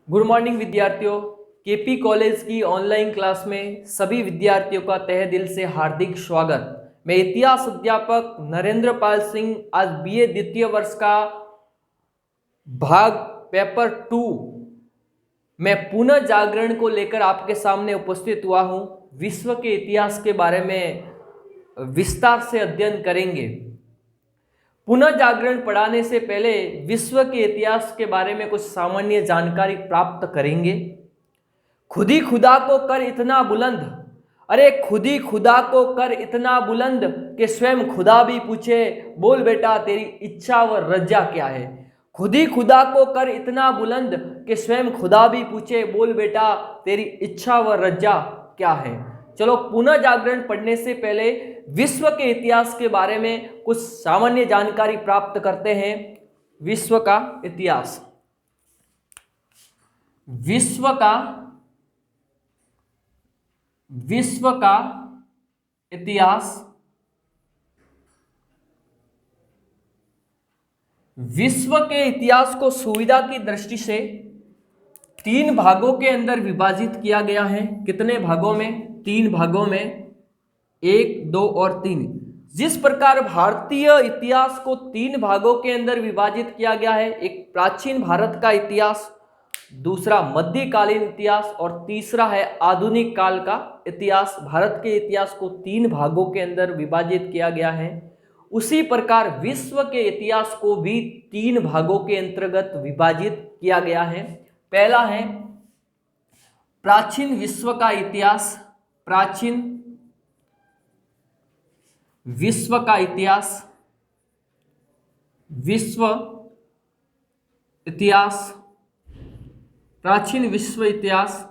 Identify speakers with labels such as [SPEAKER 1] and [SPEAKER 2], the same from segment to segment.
[SPEAKER 1] Good morning विद्यार्थियों। KP college की online class में सभी विद्यार्थियों का तहे दिल से हार्दिक स्वागत। मैं इतिहास अध्यापक नरेंद्र पाल सिंह आज बीए द्वितीय वर्ष का भाग पेपर 2 में पुनः जागरण को लेकर आपके सामने उपस्थित हुआ हूं। विश्व के इतिहास के बारे में विस्तार से अध्ययन करेंगे। पुनः जागरण पढ़ाने से पहले विश्व के इतिहास के बारे में कुछ सामान्य जानकारी प्राप्त करेंगे। खुद ही खुदा को कर इतना बुलंद, अरे खुद ही खुदा को कर इतना बुलंद कि स्वयं खुदा भी पूछे, बोल बेटा तेरी इच्छा व रजा क्या है। खुद ही खुदा को कर इतना बुलंद कि स्वयं खुदा भी पूछे, बोल बेटा तेरी इच्छा व रजा क्या है। चलो, पुनः जागरण पढ़ने से पहले विश्व के इतिहास के बारे में कुछ सामान्य जानकारी प्राप्त करते हैं। विश्व का इतिहास। विश्व का इतिहास विश्व के इतिहास को सुविधा की दृष्टि से 3 भागों के अंदर विभाजित किया गया है। कितने भागों में? 3 भागों में, 1, 2 और 3। जिस प्रकार भारतीय इतिहास को 3 भागों के अंदर विभाजित किया गया है, एक प्राचीन भारत का इतिहास, दूसरा मध्यकालीन इतिहास और तीसरा है आधुनिक काल का इतिहास। भारत के इतिहास को 3 भागों के अंदर विभाजित किया गया है। उसी प्रकार विश्व के इतिहास को भी 3 भागों के अंतर्गत विभाजित किया गया है। पहला है प्राचीन विश्व का इतिहास। प्राचीन विश्व का इतिहास, विश्व इतिहास, प्राचीन विश्व इतिहास।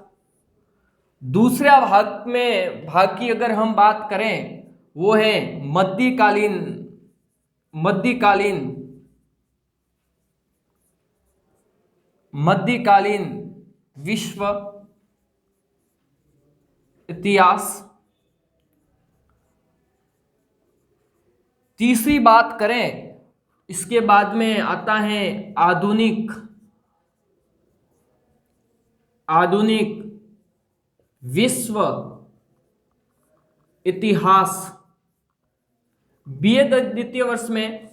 [SPEAKER 1] दूसरा भाग की अगर हम बात करें, वो है मध्यकालीन विश्व इतिहास। तीसरी बात करें, इसके बाद में आता है आधुनिक विश्व इतिहास। बीए द्वितीय वर्ष में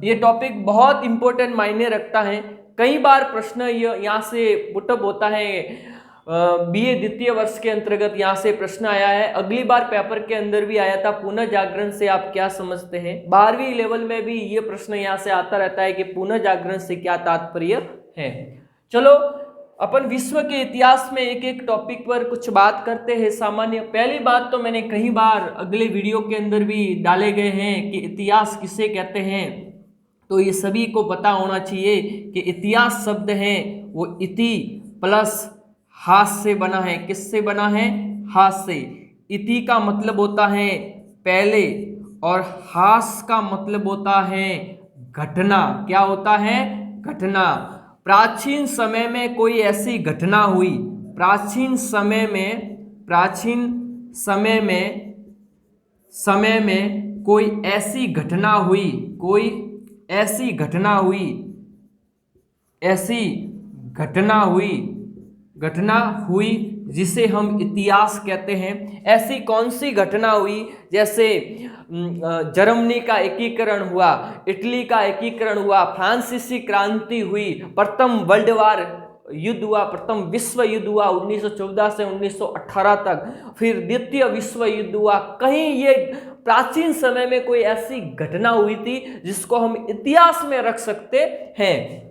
[SPEAKER 1] ये टॉपिक बहुत इंपॉर्टेंट मायने रखता है। कई बार प्रश्न यहाँ से पुटअप होता है। बीए द्वितीय वर्ष के अंतर्गत यहाँ से प्रश्न आया है। अगली बार पेपर के अंदर भी आया था, पुनः जागरण से आप क्या समझते हैं। 12वीं लेवल में भी ये प्रश्न यहाँ से आता रहता है कि पुनः जागरण से क्या तात्पर्य है। चलो, अपन विश्व के इतिहास में एक एक टॉपिक पर कुछ बात करते हैं। सामान्य पहली बात तो मैंने कई बार अगले वीडियो के अंदर भी डाले गए हैं कि इतिहास किसे कहते हैं, तो ये सभी को पता होना चाहिए कि इतिहास शब्द है वो इति प्लस हास से बना है। किससे बना है? हास से। इति का मतलब होता है पहले और हास का मतलब होता है घटना। क्या होता है? घटना। प्राचीन समय में कोई ऐसी घटना हुई, प्राचीन समय में कोई ऐसी घटना हुई जिसे हम इतिहास कहते हैं। ऐसी कौन सी घटना हुई? जैसे जर्मनी का एकीकरण हुआ, इटली का एकीकरण हुआ, फ्रांसीसी क्रांति हुई, प्रथम वर्ल्ड वार युद्ध हुआ, प्रथम विश्व युद्ध हुआ 1914 से 1918 तक, फिर द्वितीय विश्व युद्ध हुआ। कहीं ये प्राचीन समय में कोई ऐसी घटना हुई थी जिसको हम इतिहास में रख सकते हैं।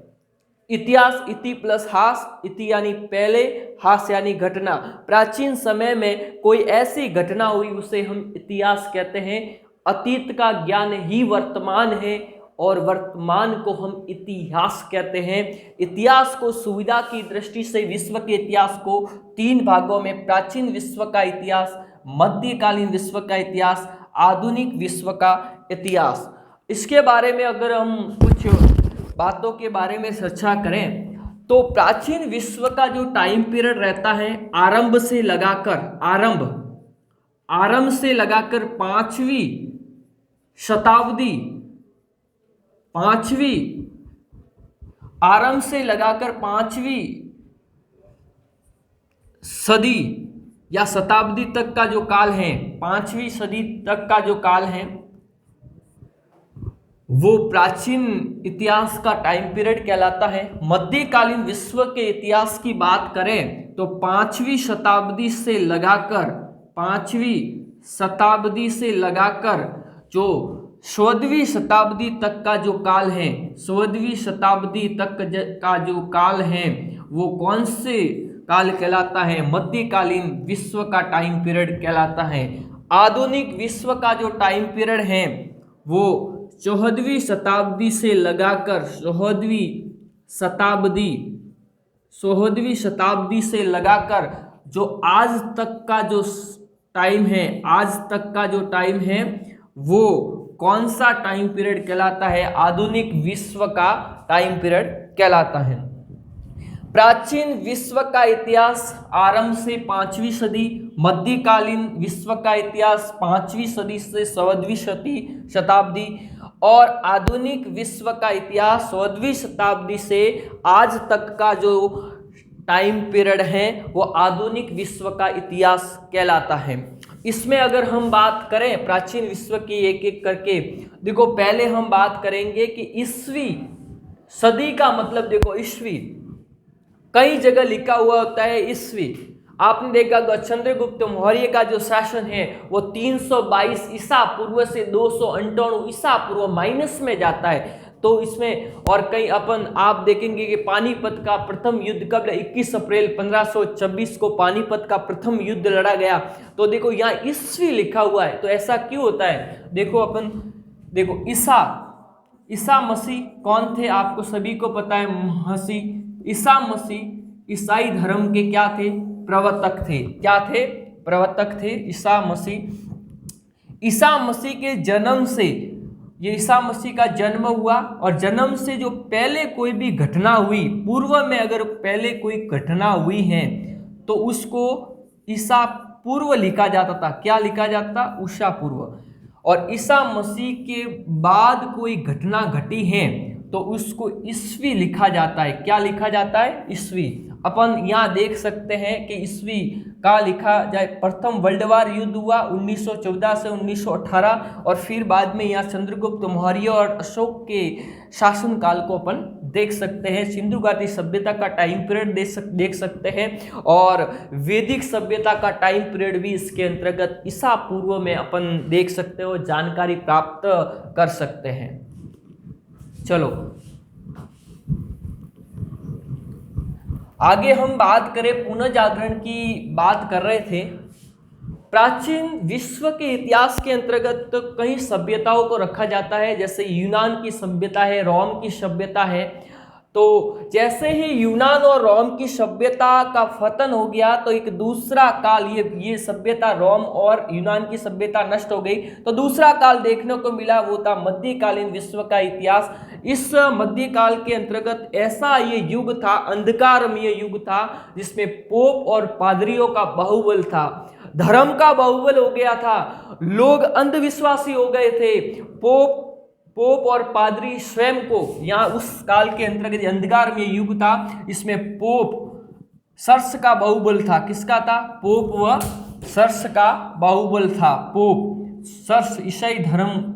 [SPEAKER 1] इतिहास, इति प्लस हास, इति यानी पहले, हास यानी घटना। प्राचीन समय में कोई ऐसी घटना हुई उसे हम इतिहास कहते हैं। अतीत का ज्ञान ही वर्तमान है और वर्तमान को हम इतिहास कहते हैं। इतिहास को सुविधा की दृष्टि से विश्व के इतिहास को 3 भागों में, प्राचीन विश्व का इतिहास, मध्यकालीन विश्व का इतिहास, आधुनिक विश्व का इतिहास। इसके बारे में अगर हम कुछ बातों के बारे में चर्चा करें तो प्राचीन विश्व का जो टाइम पीरियड रहता है, आरंभ से लगाकर 5वीं शताब्दी, आरंभ से लगाकर 5वीं सदी या शताब्दी तक का जो काल है, 5वीं सदी तक का जो काल है, वो प्राचीन इतिहास का टाइम पीरियड कहलाता है। मध्यकालीन विश्व के इतिहास की बात करें तो 5वीं शताब्दी से लगाकर जो 16वीं शताब्दी तक का जो काल है, 16वीं शताब्दी तक का जो काल है, वो कौन से काल कहलाता है? मध्यकालीन विश्व का टाइम पीरियड कहलाता है। आधुनिक विश्व का जो टाइम पीरियड है वो 14वीं शताब्दी से लगाकर 16वीं शताब्दी से लगाकर जो आज तक का जो टाइम है, वो कौन सा टाइम पीरियड कहलाता है? आधुनिक विश्व का टाइम पीरियड कहलाता है। प्राचीन विश्व का इतिहास आरंभ से 5वीं सदी, मध्यकालीन विश्व का इतिहास 5वीं सदी से 14वीं शताब्दी और आधुनिक विश्व का इतिहास 14वीं शताब्दी से आज तक का जो टाइम पीरियड है वो आधुनिक विश्व का इतिहास कहलाता है। इसमें अगर हम बात करें प्राचीन विश्व की एक एक करके, देखो पहले हम बात करेंगे कि ईस्वी सदी का मतलब, देखो ईस्वी कई जगह लिखा हुआ होता है ईस्वी। आपने देखा चंद्रगुप्त मौर्य का जो शासन है वो 322 ईसा पूर्व से 298 ईसा पूर्व माइनस में जाता है। तो इसमें और कई आप देखेंगे कि पानीपत का प्रथम युद्ध कब, 21 अप्रैल 1526 को पानीपत का प्रथम युद्ध लड़ा गया। तो देखो यहाँ ईस्वी लिखा हुआ है, तो ऐसा क्यों होता है? देखो ईसा मसीह कौन थे? आपको सभी को पता है, ईसा मसीह ईसाई धर्म के क्या थे? प्रवर्तक थे। क्या थे? प्रवर्तक थे ईसा मसीह के जन्म से, ये ईसा मसीह का जन्म हुआ और जन्म से जो पहले कोई भी घटना हुई, पूर्व में अगर पहले कोई घटना हुई है तो उसको ईसा पूर्व लिखा जाता था। क्या लिखा जाता? ईसा पूर्व। और ईसा मसीह के बाद कोई घटना घटी है तो उसको ईस्वी लिखा जाता है। क्या लिखा जाता है? ईस्वी। अपन यहाँ देख सकते हैं कि ईस्वी का लिखा जाए, प्रथम वर्ल्ड वार युद्ध हुआ 1914 से 1918 और फिर बाद में यहाँ चंद्रगुप्त मौर्य और अशोक के शासनकाल को अपन देख सकते हैं। सिंधु घाटी सभ्यता का टाइम पीरियड देख सकते हैं और वैदिक सभ्यता का टाइम पीरियड भी इसके अंतर्गत ईसा पूर्व में अपन देख सकते हो, जानकारी प्राप्त कर सकते हैं। चलो आगे हम बात करें, पुनर्जागरण की बात कर रहे थे। प्राचीन विश्व के इतिहास के अंतर्गत कई सभ्यताओं को रखा जाता है, जैसे यूनान की सभ्यता है, रोम की सभ्यता है। तो जैसे ही यूनान और रोम की सभ्यता का पतन हो गया तो एक दूसरा काल, ये सभ्यता रोम और यूनान की सभ्यता नष्ट हो गई, तो दूसरा काल देखने को मिला, वो था मध्यकालीन विश्व का इतिहास। इस मध्यकाल के अंतर्गत ऐसा ये युग था, अंधकारमय युग था, जिसमें पोप और पादरियों का बाहुबल था, धर्म का बाहुबल हो गया था, लोग अंधविश्वासी हो गए थे। पोप और पादरी स्वयं को, यहाँ उस काल के अंतर्गत अंधकार में युग था, इसमें पोप सर्स का बाहुबल था। किसका था? पोप व सर्स का बाहुबल था। पोप सर्स ईसाई धर्म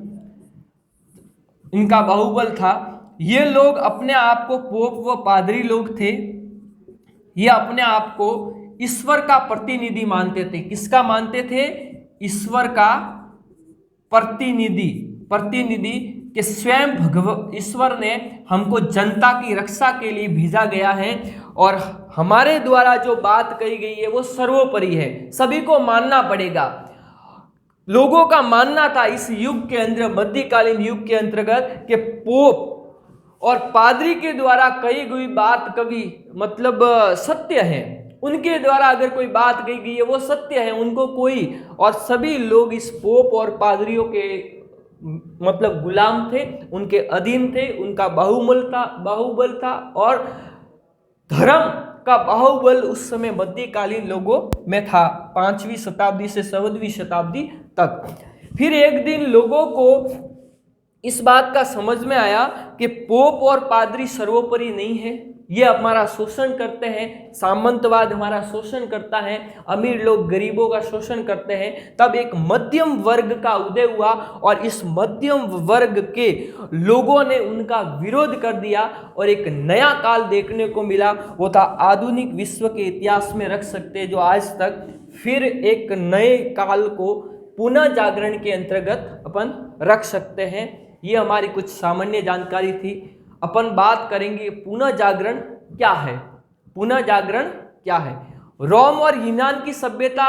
[SPEAKER 1] इनका बाहुबल था। ये लोग अपने आप को, पोप व पादरी लोग थे, ये अपने आप को ईश्वर का प्रतिनिधि मानते थे। किसका मानते थे? ईश्वर का प्रतिनिधि कि स्वयं ईश्वर ने हमको जनता की रक्षा के लिए भेजा गया है और हमारे द्वारा जो बात कही गई है वो सर्वोपरि है, सभी को मानना पड़ेगा। लोगों का मानना था इस युग के अंदर, मध्यकालीन युग के अंतर्गत, कि पोप और पादरी के द्वारा कही गई बात कभी मतलब सत्य है, उनके द्वारा अगर कोई बात कही गई है वो सत्य है, उनको कोई, और सभी लोग इस पोप और पादरियों के मतलब गुलाम थे, उनके अधीन थे, उनका बाहुबल था और धर्म का बाहुबल उस समय मध्यकालीन लोगों में था, 5वीं शताब्दी से 14वीं शताब्दी तक। फिर एक दिन लोगों को इस बात का समझ में आया कि पोप और पादरी सर्वोपरि नहीं है, ये हमारा शोषण करते हैं, सामंतवाद हमारा शोषण करता है, अमीर लोग गरीबों का शोषण करते हैं। तब एक मध्यम वर्ग का उदय हुआ और इस मध्यम वर्ग के लोगों ने उनका विरोध कर दिया और एक नया काल देखने को मिला। वो था आधुनिक विश्व के इतिहास में रख सकते हैं जो आज तक फिर एक नए काल को पुनः जागरण के अंतर्गत अपन रख सकते हैं। ये हमारी कुछ सामान्य जानकारी थी। अपन बात करेंगे पुनः जागरण क्या है। पुनः जागरण क्या है? रोम और यूनान की सभ्यता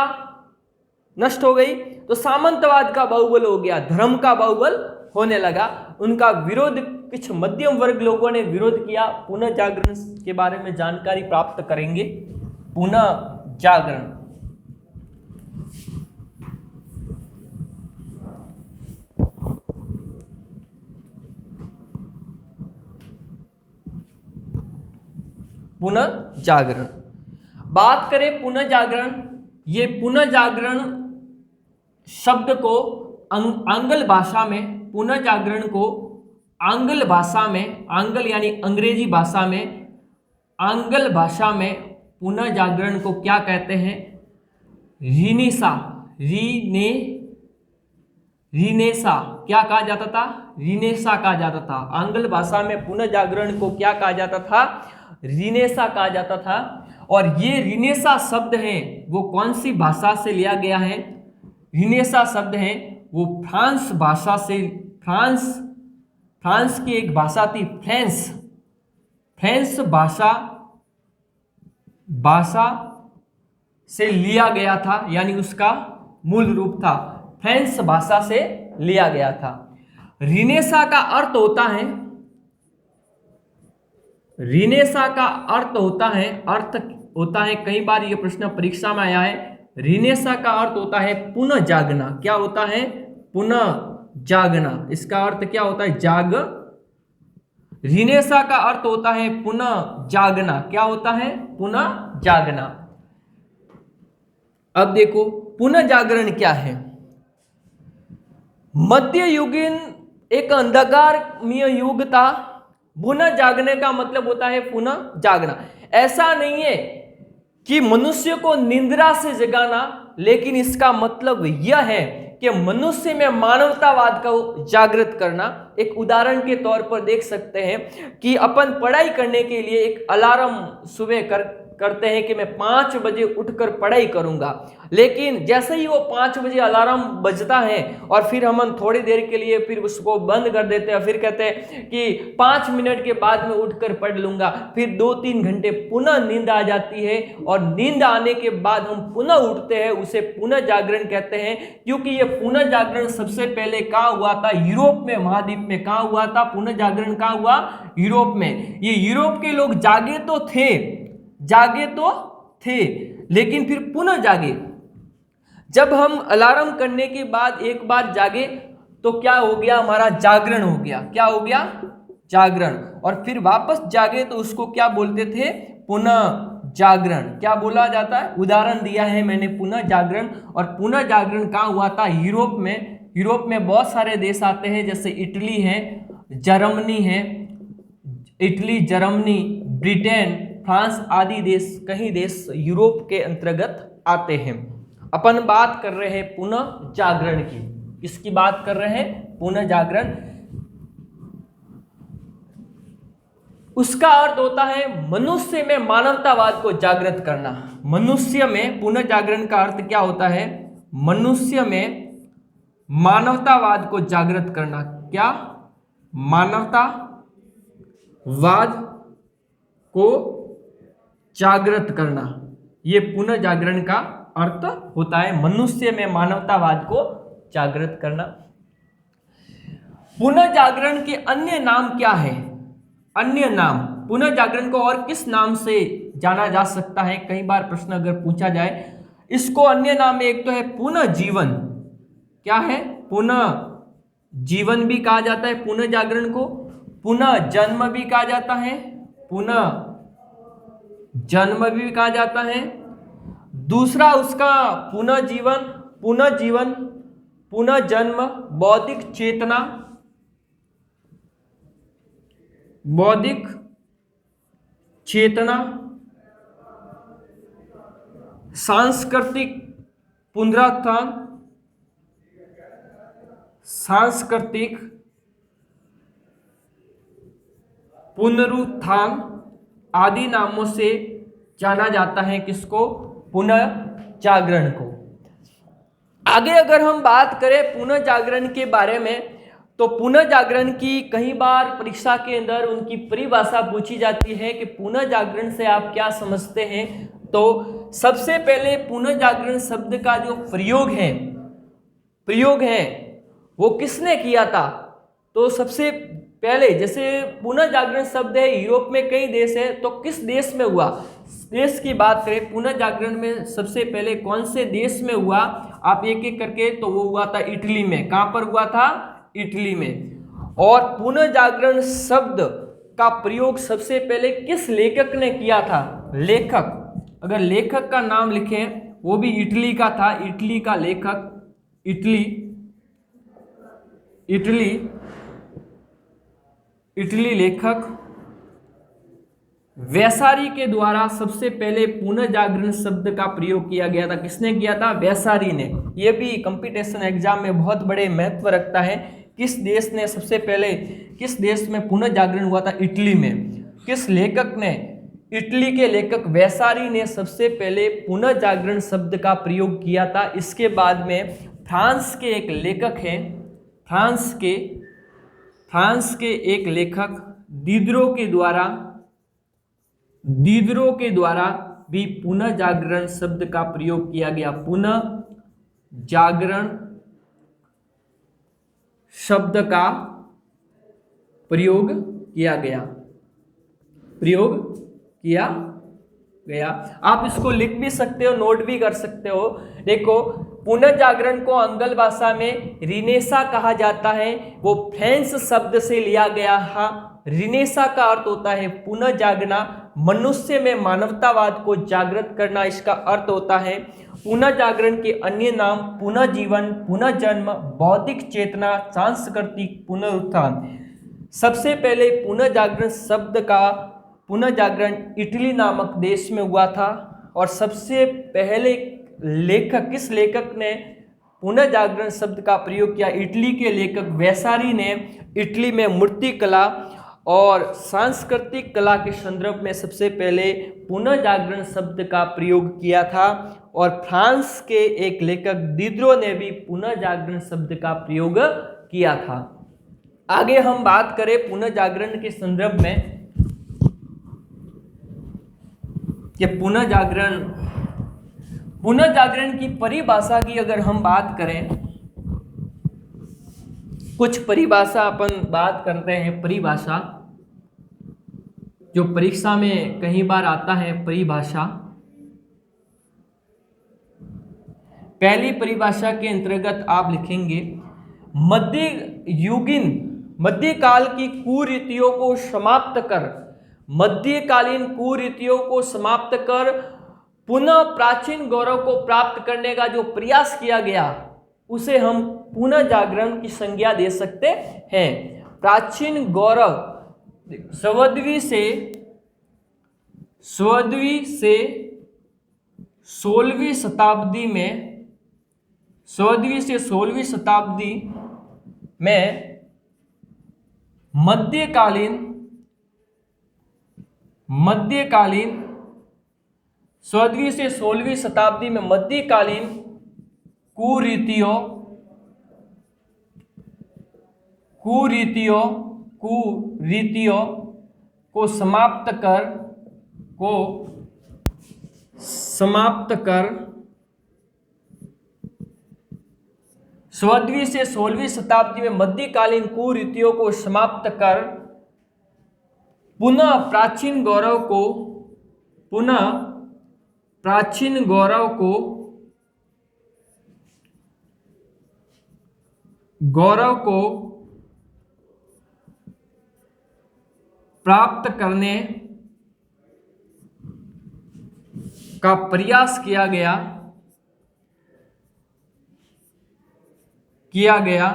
[SPEAKER 1] नष्ट हो गई तो सामंतवाद का बाहुबल हो गया, धर्म का बाहुबल होने लगा। उनका विरोध कुछ मध्यम वर्ग लोगों ने विरोध किया। पुनः जागरण के बारे में जानकारी प्राप्त करेंगे। पुनः जागरण पुनर्जागरण बात करें पुनर्जागरण, ये पुनर्जागरण शब्द को आंग्ल भाषा में पुनर्जागरण को आंग्ल भाषा में, आंग्ल यानी अंग्रेजी भाषा में, आंग्ल भाषा में पुनर्जागरण को क्या कहते हैं? रीनेसा, रीनेसा क्या कहा जाता था? रीनेसा कहा जाता था। आंग्ल भाषा में पुनर्जागरण को क्या कहा जाता था? रीनेसा कहा जाता था। और ये रीनेसा शब्द है वो कौन सी भाषा से लिया गया है? रीनेसा शब्द है वो फ्रांस भाषा से, फ्रांस की एक भाषा थी फ्रेंच भाषा से लिया गया था, यानी उसका मूल रूप था फ्रेंच भाषा से लिया गया था। रीनेसा का अर्थ होता है, रीनेसा का अर्थ होता है कई बार ये प्रश्न परीक्षा में आया है। रीनेसा का अर्थ होता है पुनः जागना। क्या होता है? पुनः जागना। इसका अर्थ क्या होता है? जाग। रीनेसा का अर्थ होता है पुनः जागना। क्या होता है? पुनः जागना। अब देखो पुनः जागरण क्या है। मध्ययुगीन एक अंधकारमय युग था। पुनः जागने का मतलब होता है पुनः जागना। ऐसा नहीं है कि मनुष्य को निंद्रा से जगाना, लेकिन इसका मतलब यह है कि मनुष्य में मानवतावाद को जागृत करना। एक उदाहरण के तौर पर देख सकते हैं कि अपन पढ़ाई करने के लिए एक अलार्म सुबह करते हैं कि मैं 5 बजे उठकर पढ़ाई करूंगा, लेकिन जैसे ही वो 5 बजे अलार्म बजता है और फिर हम थोड़ी देर के लिए फिर उसको बंद कर देते हैं, फिर कहते हैं कि 5 मिनट के बाद मैं उठकर पढ़ लूंगा, फिर 2-3 घंटे पुनः नींद आ जाती है और नींद आने के बाद हम पुनः उठते हैं, उसे पुनः जागरण कहते हैं। क्योंकि ये पुनः जागरण सबसे पहले कहाँ हुआ था? यूरोप में, महाद्वीप में। कहाँ हुआ था पुनः जागरण? कहाँ हुआ? यूरोप में। ये यूरोप के लोग जागे तो थे लेकिन फिर पुनः जागे। जब हम अलार्म करने के बाद एक बार जागे तो क्या हो गया? हमारा जागरण हो गया। क्या हो गया? जागरण। और फिर वापस जागे तो उसको क्या बोलते थे? पुनः जागरण। क्या बोला जाता है? उदाहरण दिया है मैंने पुनः जागरण। और पुनः जागरण कहाँ हुआ था? यूरोप में। यूरोप में बहुत सारे देश आते हैं, जैसे इटली है, जर्मनी है, इटली, जर्मनी, ब्रिटेन, फ्रांस आदि देश, कई देश यूरोप के अंतर्गत आते हैं। अपन बात कर रहे हैं पुनः जागरण की। किसकी बात कर रहे हैं? पुनः जागरण। उसका अर्थ होता है मनुष्य में मानवतावाद को जागृत करना। मनुष्य में पुनः जागरण का अर्थ क्या होता है? मनुष्य में मानवतावाद को जागृत करना। क्या? मानवतावाद को जागृत करना। यह पुनः जागरण का अर्थ होता है, मनुष्य में मानवतावाद को जागृत करना। पुनः जागरण के अन्य नाम क्या है? अन्य नाम पुनः जागरण को और किस नाम से जाना जा सकता है? कई बार प्रश्न अगर पूछा जाए इसको अन्य नाम में, एक तो है पुनः जीवन। क्या है? पुनः जीवन भी कहा जाता है पुनः जागरण को। पुनः जन्म भी कहा जाता है, पुनः जन्म भी कहा जाता है। दूसरा उसका पुनः जीवन, पुनः जन्म, बौद्धिक चेतना, बौद्धिक चेतना, सांस्कृतिक पुनरुत्थान, सांस्कृतिक पुनरुत्थान आदि नामों से जाना जाता है किसको? पुनर्जागरण को। आगे अगर हम बात करें पुनर्जागरण के बारे में, तो पुनर्जागरण की कई बार परीक्षा के अंदर उनकी परिभाषा पूछी जाती है कि पुनर्जागरण से आप क्या समझते हैं। तो सबसे पहले पुनर्जागरण शब्द का जो प्रयोग है वो किसने किया था? तो सबसे पहले, जैसे पुनर्जागरण शब्द है, यूरोप में कई देश है, तो किस देश में हुआ? देश की बात करें, पुनर्जागरण में सबसे पहले कौन से देश में हुआ? आप एक एक करके, तो वो हुआ था इटली में। कहां पर हुआ था? इटली में। और पुनर्जागरण शब्द का प्रयोग सबसे पहले किस लेखक ने किया था? लेखक, अगर लेखक का नाम लिखें, वो भी इटली का था। इटली का लेखक, इटली लेखक वैसारी के द्वारा सबसे पहले पुनर्जागरण शब्द का प्रयोग किया गया था। किसने किया था? वैसारी ने। यह भी कंपटीशन एग्जाम में बहुत बड़े महत्व रखता है। किस देश ने सबसे पहले, किस देश में पुनर्जागरण हुआ था? इटली में। किस लेखक ने? इटली के लेखक वैसारी ने सबसे पहले पुनर्जागरण शब्द का प्रयोग किया था। इसके बाद में फ्रांस के एक लेखक हैं, फ्रांस के एक लेखक दीदरो के द्वारा भी पुनर्जागरण शब्द का प्रयोग किया गया। पुनर्जागरण शब्द का प्रयोग किया गया। आप इसको लिख भी सकते हो, नोट भी कर सकते हो। देखो, पुनर्जागरण को आंग्ल भाषा में रिनेसा कहा जाता है। वो फ्रेंच शब्द से लिया गया है। रिनेसा का अर्थ होता है पुनर्जागना, मनुष्य में मानवतावाद को जागृत करना इसका अर्थ होता है। पुनर्जागरण के अन्य नाम पुनर्जीवन, पुनर्जन्म, बौद्धिक चेतना, सांस्कृतिक पुनरुत्थान। सबसे पहले पुनर्जागरण इटली नामक देश में हुआ था। और सबसे पहले लेखक, किस लेखक ने पुनर्जागरण शब्द का प्रयोग किया? इटली के लेखक वैसारी ने इटली में मूर्तिकला और सांस्कृतिक कला के संदर्भ में सबसे पहले पुनर्जागरण शब्द का प्रयोग किया था। और फ्रांस के एक लेखक दीदरो ने भी पुनर्जागरण शब्द का प्रयोग किया था। आगे हम बात करें पुनर्जागरण के संदर्भ में कि पुनर्जागरण की परिभाषा की अगर हम बात करें, कुछ परिभाषा अपन बात करते हैं। परिभाषा जो परीक्षा में कई बार आता है, परिभाषा। पहली परिभाषा के अंतर्गत आप लिखेंगे, मध्यकाल की कुरीतियों को समाप्त कर, मध्यकालीन कुरीतियों को समाप्त कर पुनः प्राचीन गौरव को प्राप्त करने का जो प्रयास किया गया, उसे हम पुनर्जागरण की संज्ञा दे सकते हैं। प्राचीन गौरव सवद्वी से 16वीं शताब्दी में मध्यकालीन 16वीं से 16वीं शताब्दी में मध्यकालीन कुरीतियों को समाप्त कर 16वीं से 16वीं शताब्दी में मध्यकालीन कुरीतियों को समाप्त कर पुनः प्राचीन गौरव को प्राप्त करने का प्रयास किया गया,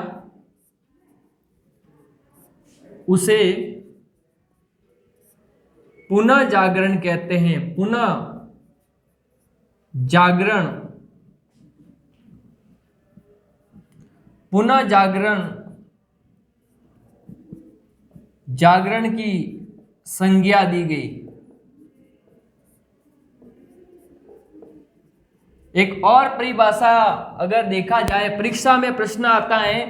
[SPEAKER 1] उसे पुनः जागरण कहते हैं। पुनः जागरण, पुनः जागरण, जागरण की संज्ञा दी गई। एक और परिभाषा अगर देखा जाए, परीक्षा में प्रश्न आता है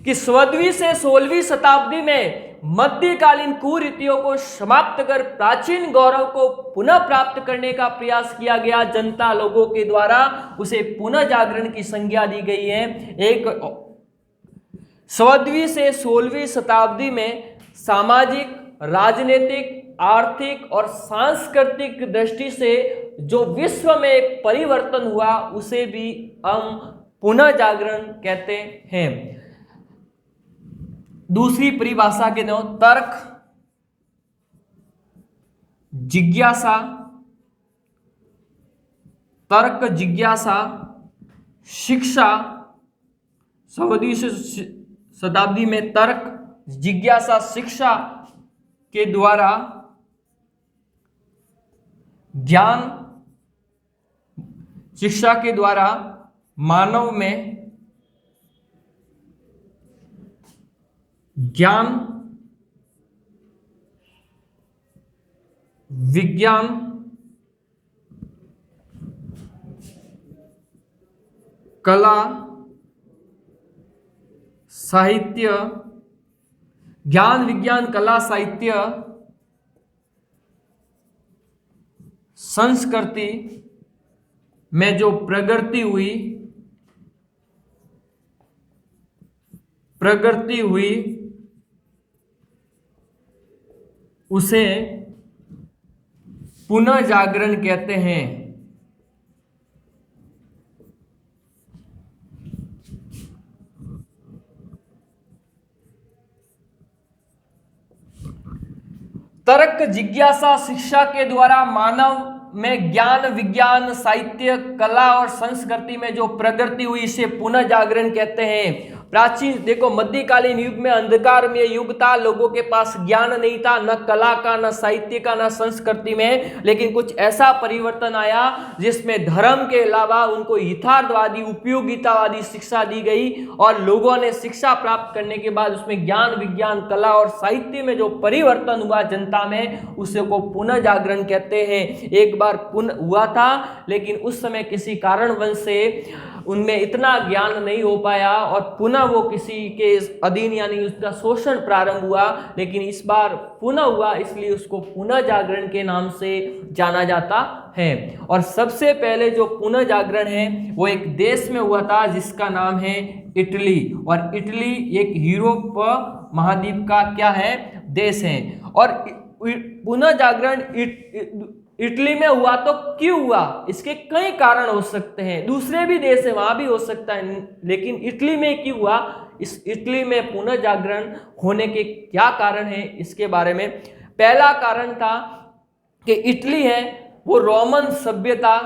[SPEAKER 1] कि 14वीं से 16वीं शताब्दी में मध्यकालीन कुरीतियों को समाप्त कर प्राचीन गौरव को पुनः प्राप्त करने का प्रयास किया गया जनता लोगों के द्वारा, उसे पुनः जागरण की संज्ञा दी गई है। एक 14वीं से 16वीं शताब्दी में सामाजिक, राजनीतिक, आर्थिक और सांस्कृतिक दृष्टि से जो विश्व में एक परिवर्तन हुआ उसे भी हम पुनः जागरण कहते हैं। दूसरी परिभाषा के दो, तर्क, जिज्ञासा, तर्क, जिज्ञासा, शिक्षा। 14वीं शताब्दी में तर्क, जिज्ञासा, शिक्षा के द्वारा ज्ञान, शिक्षा के द्वारा मानव में ज्ञान, विज्ञान, कला, साहित्य, ज्ञान, विज्ञान, कला, साहित्य, संस्कृति में जो प्रगति हुई उसे पुनः जागरण कहते हैं। तर्क, जिज्ञासा, शिक्षा के द्वारा मानव में ज्ञान, विज्ञान, साहित्य, कला और संस्कृति में जो प्रगति हुई इसे पुनः जागरण कहते हैं। प्राचीन देखो, मध्यकालीन युग में अंधकार में युग था, लोगों के पास ज्ञान नहीं था, न कला का, न साहित्य का, न संस्कृति में, लेकिन कुछ ऐसा परिवर्तन आया जिसमें धर्म के अलावा उनको यथार्थवादी, उपयोगितावादी शिक्षा दी गई और लोगों ने शिक्षा प्राप्त करने के बाद उसमें ज्ञान, विज्ञान, कला और साहित्य में जो परिवर्तन हुआ जनता में उसे को पुनः जागरण कहते हैं। एक बार पुनः हुआ था लेकिन उस समय किसी कारणवश से उनमें इतना ज्ञान नहीं हो पाया और पुनः वो किसी के अधीन यानी उसका शोषण प्रारंभ हुआ, लेकिन इस बार पुनः हुआ इसलिए उसको पुनः जागरण के नाम से जाना जाता है। और सबसे पहले जो पुनः जागरण है वो एक देश में हुआ था जिसका नाम है इटली, और इटली एक यूरोप महाद्वीप का क्या है, देश है। और पुनः जागरण इटली में हुआ तो क्यों हुआ, इसके कई कारण हो सकते हैं, दूसरे भी देश है वहां भी हो सकता है, लेकिन इटली में क्यों हुआ, इस इटली में पुनः जागरण होने के क्या कारण है इसके बारे में। पहला कारण था कि इटली है वो रोमन सभ्यता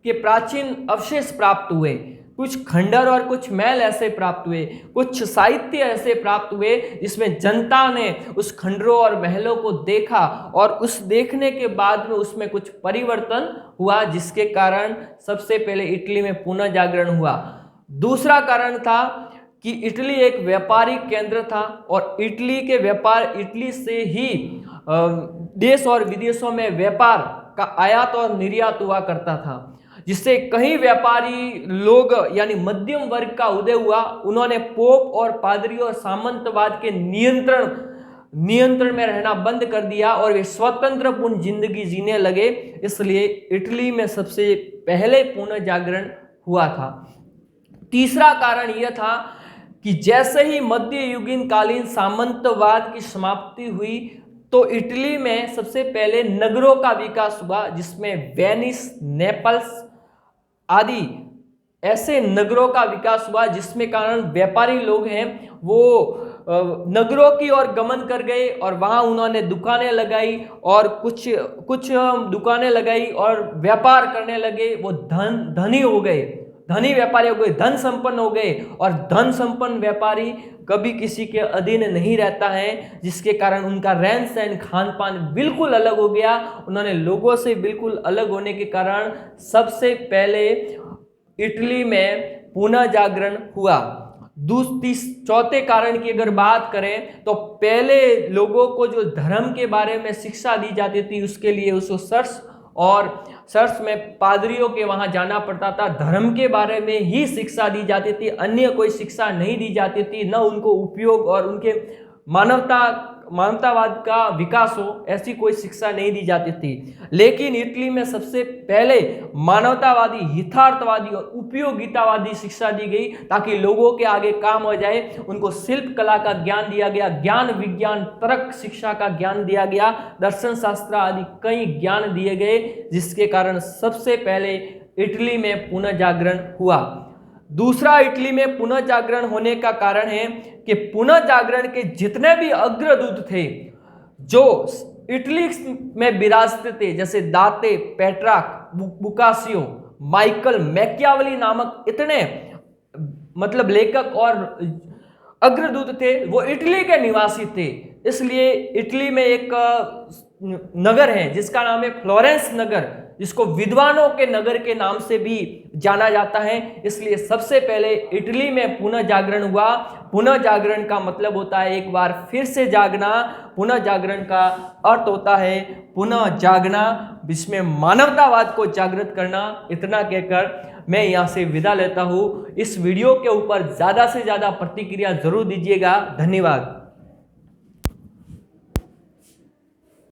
[SPEAKER 1] के प्राचीन अवशेष प्राप्त हुए, कुछ खंडर और कुछ महल ऐसे प्राप्त हुए, कुछ साहित्य ऐसे प्राप्त हुए जिसमें जनता ने उस खंडरों और महलों को देखा और उस देखने के बाद में उसमें कुछ परिवर्तन हुआ जिसके कारण सबसे पहले इटली में पुनः जागरण हुआ। दूसरा कारण था कि इटली एक व्यापारिक केंद्र था और इटली के व्यापार, इटली से ही देश और विदेशों में व्यापार का आयात और निर्यात हुआ करता था, जिससे कई व्यापारी लोग यानी मध्यम वर्ग का उदय हुआ। उन्होंने पोप और पादरी और सामंतवाद के नियंत्रण में रहना बंद कर दिया और वे स्वतंत्रपूर्ण जिंदगी जीने लगे, इसलिए इटली में सबसे पहले पुनः जागरण हुआ था। तीसरा कारण यह था कि जैसे ही मध्ययुगीन कालीन सामंतवाद की समाप्ति हुई तो इटली में सबसे पहले नगरों का विकास हुआ, जिसमें वेनिस, नेपल्स आदि ऐसे नगरों का विकास हुआ जिसमें कारण व्यापारी लोग हैं वो नगरों की ओर गमन कर गए और वहां उन्होंने दुकानें लगाई और कुछ दुकानें लगाई और व्यापार करने लगे, वो धनी हो गए। धनी व्यापारी हो गए, धन संपन्न हो गए, और धन संपन्न व्यापारी कभी किसी के अधीन नहीं रहता है, जिसके कारण उनका रहन सहन खान पान बिल्कुल अलग हो गया। उन्होंने लोगों से बिल्कुल अलग होने के कारण सबसे पहले इटली में पुनः जागरण हुआ। चौथे कारण की अगर बात करें तो पहले लोगों को जो धर्म के बारे में शिक्षा दी जाती थी उसके लिए उसको चर्च में पादरियों के वहां जाना पड़ता था। धर्म के बारे में ही शिक्षा दी जाती थी, अन्य कोई शिक्षा नहीं दी जाती थी, न उनको उपयोग और उनके मानवतावाद का विकास हो ऐसी कोई शिक्षा नहीं दी जाती थी। लेकिन इटली में सबसे पहले मानवतावादी, यथार्थवादी और उपयोगितावादी शिक्षा दी गई ताकि लोगों के आगे काम हो जाए। उनको शिल्प कला का ज्ञान दिया गया, ज्ञान विज्ञान तर्क शिक्षा का ज्ञान दिया गया, दर्शन शास्त्र आदि कई ज्ञान दिए गए, जिसके कारण सबसे पहले इटली में पुनः जागरण हुआ। दूसरा इटली में पुनः जागरण होने का कारण है कि पुनः जागरण के जितने भी अग्रदूत थे जो इटली में विराजते थे, जैसे दाते, पेट्राक, बुकासियो, माइकल मैकियावली नामक इतने मतलब लेखक और अग्रदूत थे, वो इटली के निवासी थे। इसलिए इटली में एक नगर है जिसका नाम है फ्लोरेंस नगर, जिसको विद्वानों के नगर के नाम से भी जाना जाता है। इसलिए सबसे पहले इटली में पुनः जागरण हुआ। पुनः जागरण का मतलब होता है एक बार फिर से जागना। पुनः जागरण का अर्थ होता है पुनः जागना, जिसमें मानवतावाद को जागृत करना। इतना कहकर मैं यहाँ से विदा लेता हूँ। इस वीडियो के ऊपर ज़्यादा से ज़्यादा प्रतिक्रिया जरूर दीजिएगा। धन्यवाद।